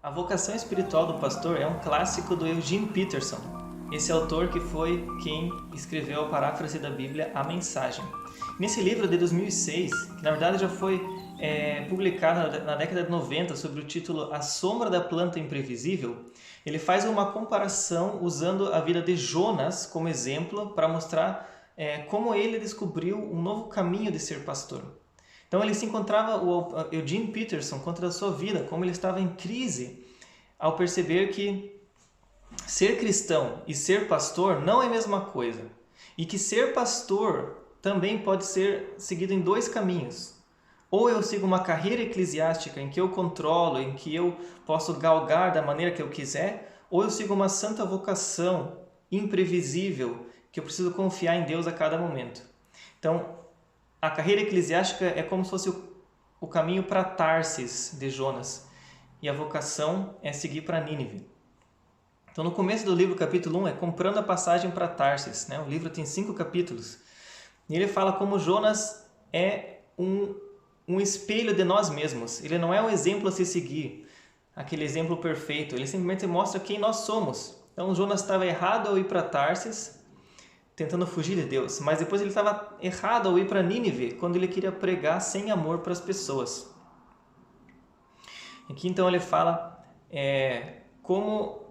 A vocação espiritual do pastor é um clássico do Eugene Peterson, esse autor que foi quem escreveu a paráfrase da Bíblia, A Mensagem. Nesse livro de 2006, que na verdade já foi publicado na década de 90 sob o título A Sombra da Planta Imprevisível, ele faz uma comparação usando a vida de Jonas como exemplo para mostrar como ele descobriu um novo caminho de ser pastor. Então ele se encontrava, o Eugene Peterson, contra a sua vida, como ele estava em crise ao perceber que ser cristão e ser pastor não é a mesma coisa. E que ser pastor também pode ser seguido em dois caminhos. Ou eu sigo uma carreira eclesiástica em que eu controlo, em que eu posso galgar da maneira que eu quiser, ou eu sigo uma santa vocação imprevisível, que eu preciso confiar em Deus a cada momento. Então, a carreira eclesiástica é como se fosse o caminho para Tarsis de Jonas, e a vocação é seguir para Nínive. Então, no começo do livro, capítulo 1, é comprando a passagem para Tarsis. O livro tem 5 capítulos. E ele fala como Jonas é um espelho de nós mesmos. Ele não é um exemplo a se seguir, aquele exemplo perfeito. Ele simplesmente mostra quem nós somos. Então, Jonas estava errado ao ir para Tarsis, tentando fugir de Deus. Mas depois ele estava errado ao ir para Nínive, quando ele queria pregar sem amor para as pessoas. Aqui, então, ele fala como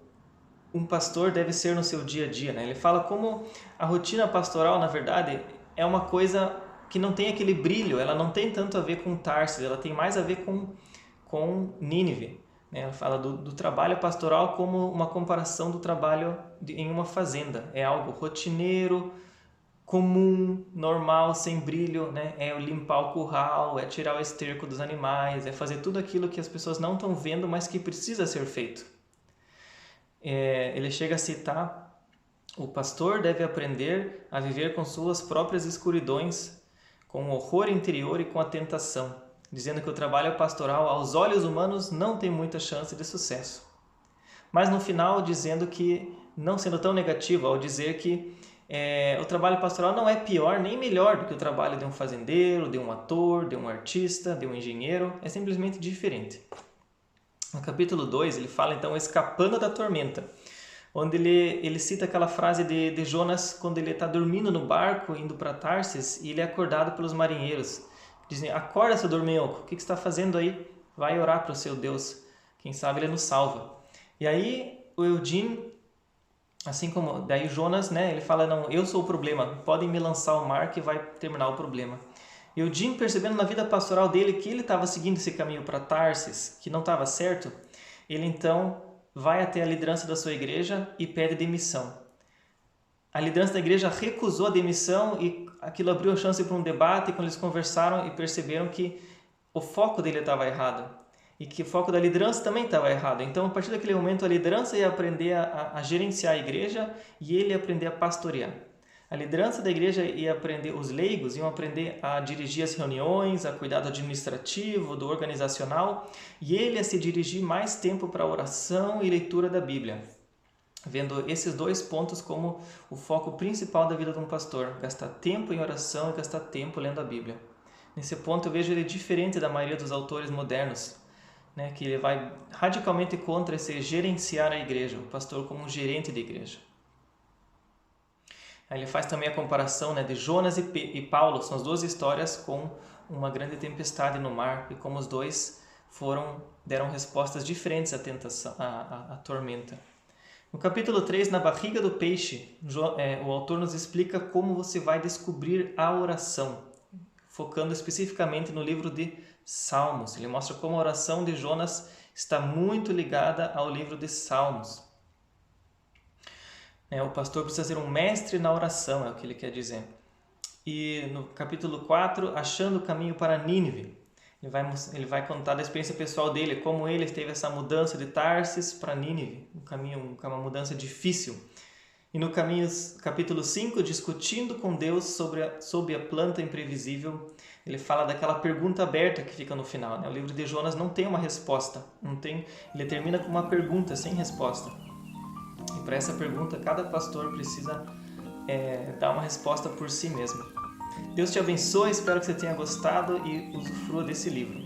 um pastor deve ser no seu dia a dia. Ele fala como a rotina pastoral, na verdade, é uma coisa que não tem aquele brilho, ela não tem tanto a ver com Tarsis, ela tem mais a ver com Nínive. Ela fala do trabalho pastoral como uma comparação do trabalho em uma fazenda. É algo rotineiro, comum, normal, sem brilho. É limpar o curral, é tirar o esterco dos animais, é fazer tudo aquilo que as pessoas não estão vendo, mas que precisa ser feito. Ele chega a citar: o pastor deve aprender a viver com suas próprias escuridões, com o horror interior e com a tentação, dizendo que o trabalho pastoral aos olhos humanos não tem muita chance de sucesso. Mas no final dizendo que, não sendo tão negativo, ao dizer que o trabalho pastoral não é pior nem melhor do que o trabalho de um fazendeiro, de um ator, de um artista, de um engenheiro, é simplesmente diferente. No capítulo 2 ele fala então escapando da tormenta, onde ele cita aquela frase de Jonas quando ele está dormindo no barco, indo para Tarsis, e ele é acordado pelos marinheiros. Dizem: acorda, seu dorminhoco, o que você está fazendo aí? Vai orar para o seu Deus, quem sabe ele nos salva. E aí o Eugene, assim como daí Jonas, ele fala: não, eu sou o problema, podem me lançar ao mar que vai terminar o problema. E Eugene, percebendo na vida pastoral dele que ele estava seguindo esse caminho para Tarsis, que não estava certo, ele então vai até a liderança da sua igreja e pede demissão. A liderança da igreja recusou a demissão e aquilo abriu a chance para um debate, quando eles conversaram e perceberam que o foco dele estava errado e que o foco da liderança também estava errado. Então, a partir daquele momento, a liderança ia aprender a gerenciar a igreja e ele ia aprender a pastorear. A liderança da igreja ia aprender, os leigos iam aprender a dirigir as reuniões, a cuidar do administrativo, do organizacional, e ele ia se dirigir mais tempo para a oração e leitura da Bíblia, vendo esses 2 pontos como o foco principal da vida de um pastor: gastar tempo em oração e gastar tempo lendo a Bíblia. Nesse ponto eu vejo ele diferente da maioria dos autores modernos, que ele vai radicalmente contra esse gerenciar a igreja, o pastor como um gerente de igreja. Aí ele faz também a comparação de Jonas e Paulo, são as 2 histórias com uma grande tempestade no mar e como os 2 deram respostas diferentes à tentação, à tormenta. No capítulo 3, na barriga do peixe, o autor nos explica como você vai descobrir a oração, focando especificamente no livro de Salmos. Ele mostra como a oração de Jonas está muito ligada ao livro de Salmos. O pastor precisa ser um mestre na oração, é o que ele quer dizer. E no capítulo 4, achando o caminho para Nínive, ele vai contar da experiência pessoal dele, como ele teve essa mudança de Tarsis para Nínive, uma mudança difícil. E no capítulo 5, discutindo com Deus sobre a planta imprevisível, ele fala daquela pergunta aberta que fica no final. O livro de Jonas não tem uma resposta, ele termina com uma pergunta sem resposta. E para essa pergunta, cada pastor precisa dar uma resposta por si mesmo. Deus te abençoe, espero que você tenha gostado e usufrua desse livro.